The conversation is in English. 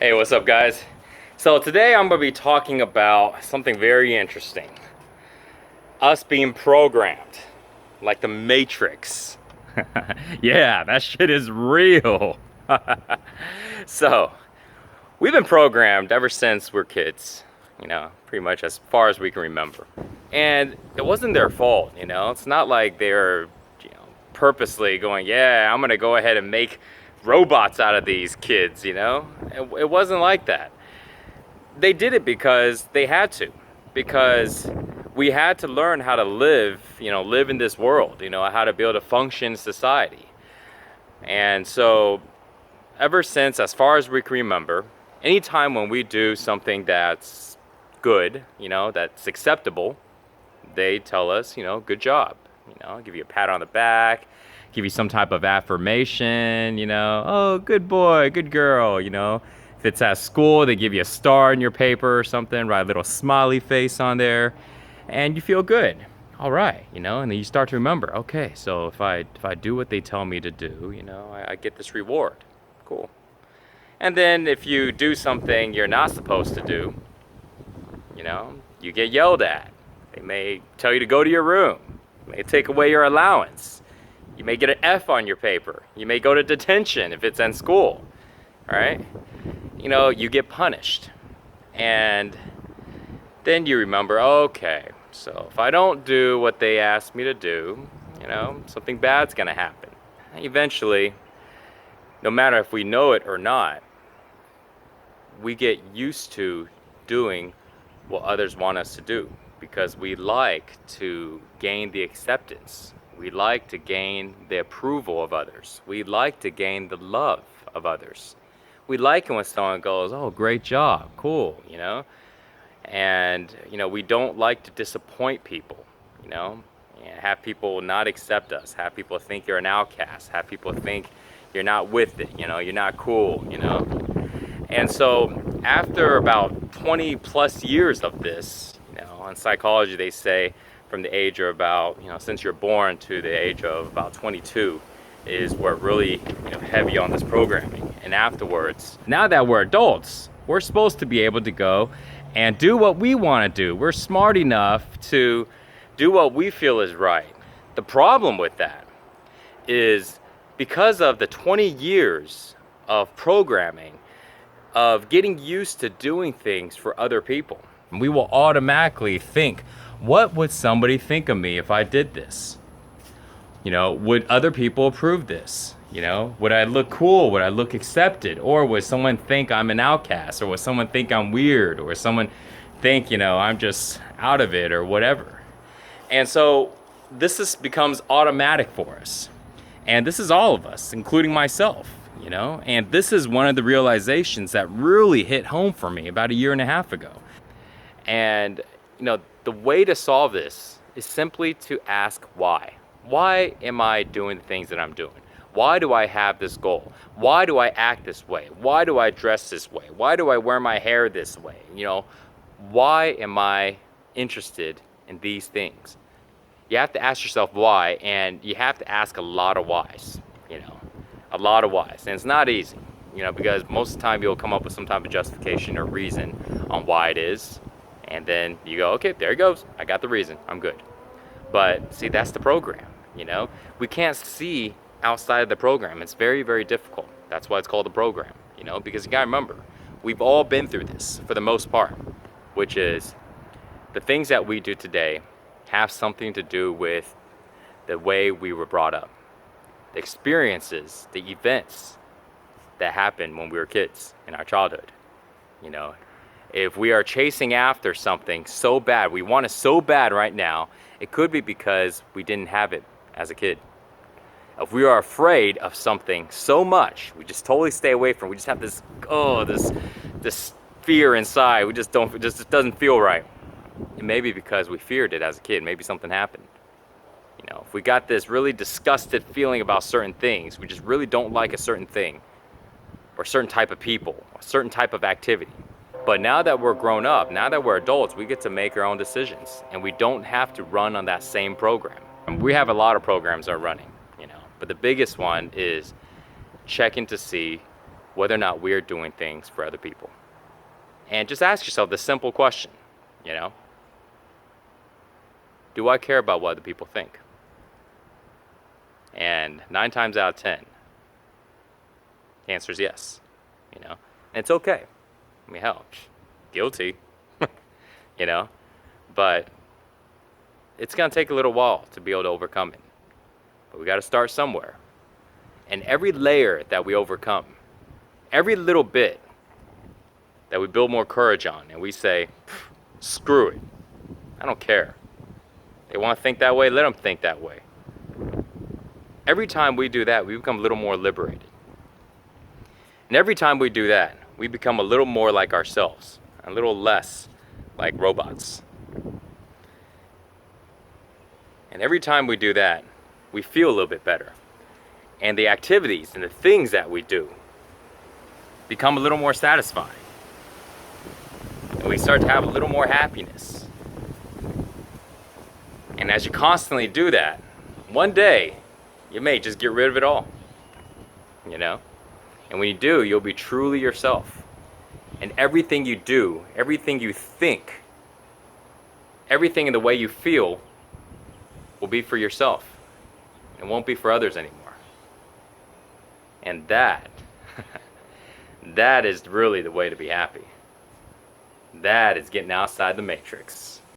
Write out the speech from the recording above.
Hey, what's up, guys? So today I'm going to be talking about something very interesting. Us being programmed, like the Matrix. Yeah, that shit is real. So, we've been programmed ever since we're kids, pretty much as far as we can remember. And it wasn't their fault, It's not like they're, purposely going, yeah, I'm going to go ahead and make robots out of these kids, It wasn't like that. They did it because they had to, because we had to learn how to live, live in this world, how to be able to function in society. And so ever since, as far as we can remember, anytime when we do something that's good, that's acceptable, they tell us, good job, give you a pat on the back, give you some type of affirmation, oh, good boy, good girl, If it's at school, they give you a star in your paper or something, write a little smiley face on there, and you feel good. All right, and then you start to remember, okay, so if I do what they tell me to do, I get this reward. Cool. And then if you do something you're not supposed to do, you get yelled at. They may tell you to go to your room. They may take away your allowance. You may get an F on your paper. You may go to detention if it's in school. All right? You get punished. And then you remember, okay, so if I don't do what they asked me to do, something bad's going to happen. And eventually, no matter if we know it or not, we get used to doing what others want us to do because we like to gain the acceptance. We like to gain the approval of others. We like to gain the love of others. We like it when someone goes, oh, great job, cool, And, we don't like to disappoint people, and have people not accept us, have people think you're an outcast, have people think you're not with it, you're not cool, And so after about 20 plus years of this, in psychology they say from the age of about, since you're born to the age of about 22 is where really heavy on this programming. And afterwards, now that we're adults, we're supposed to be able to go and do what we want to do. We're smart enough to do what we feel is right. The problem with that is because of the 20 years of programming, of getting used to doing things for other people, we will automatically think, what would somebody think of me if I did this? Would other people approve this? Would I look cool? Would I look accepted? Or would someone think I'm an outcast? Or would someone think I'm weird? Or someone think, I'm just out of it or whatever? And so becomes automatic for us. And this is all of us, including myself, And this is one of the realizations that really hit home for me about a year and a half ago. And, the way to solve this is simply to ask why. Why am I doing the things that I'm doing? Why do I have this goal? Why do I act this way? Why do I dress this way? Why do I wear my hair this way? Why am I interested in these things? You have to ask yourself why, and you have to ask a lot of whys, a lot of whys. And it's not easy, because most of the time you'll come up with some type of justification or reason on why it is. And then you go, okay, there it goes. I got the reason. I'm good. But see, that's the program, We can't see outside of the program. It's very, very difficult. That's why it's called the program, because you gotta remember, we've all been through this for the most part, which is the things that we do today have something to do with the way we were brought up, the experiences, the events that happened when we were kids in our childhood, If we are chasing after something so bad, we want it so bad right now, it could be because we didn't have it as a kid. If we are afraid of something so much, we just totally stay away from it. We just have this fear inside. It just doesn't feel right. It may be because we feared it as a kid. Maybe something happened. If we got this really disgusted feeling about certain things, we just really don't like a certain thing, or a certain type of people, or a certain type of activity. But now that we're grown up, now that we're adults, we get to make our own decisions, and we don't have to run on that same program. And we have a lot of programs that are running, but the biggest one is checking to see whether or not we're doing things for other people. And just ask yourself the simple question, you know, do I care about what other people think? And 9 times out of 10, the answer is yes, you know, and it's okay. I mean, hell, guilty, you know, but it's gonna take a little while to be able to overcome it. But we gotta start somewhere. And every layer that we overcome, every little bit that we build more courage on, and we say, screw it, I don't care. They want to think that way, let them think that way. Every time we do that, we become a little more liberated. And every time we do that, we become a little more like ourselves, a little less like robots. And every time we do that, we feel a little bit better. And the activities and the things that we do become a little more satisfying. And we start to have a little more happiness. And as you constantly do that, one day, you may just get rid of it all, you know? And when you do, you'll be truly yourself. And everything you do, everything you think, everything in the way you feel will be for yourself. It won't be for others anymore. And that, that is really the way to be happy. That is getting outside the matrix.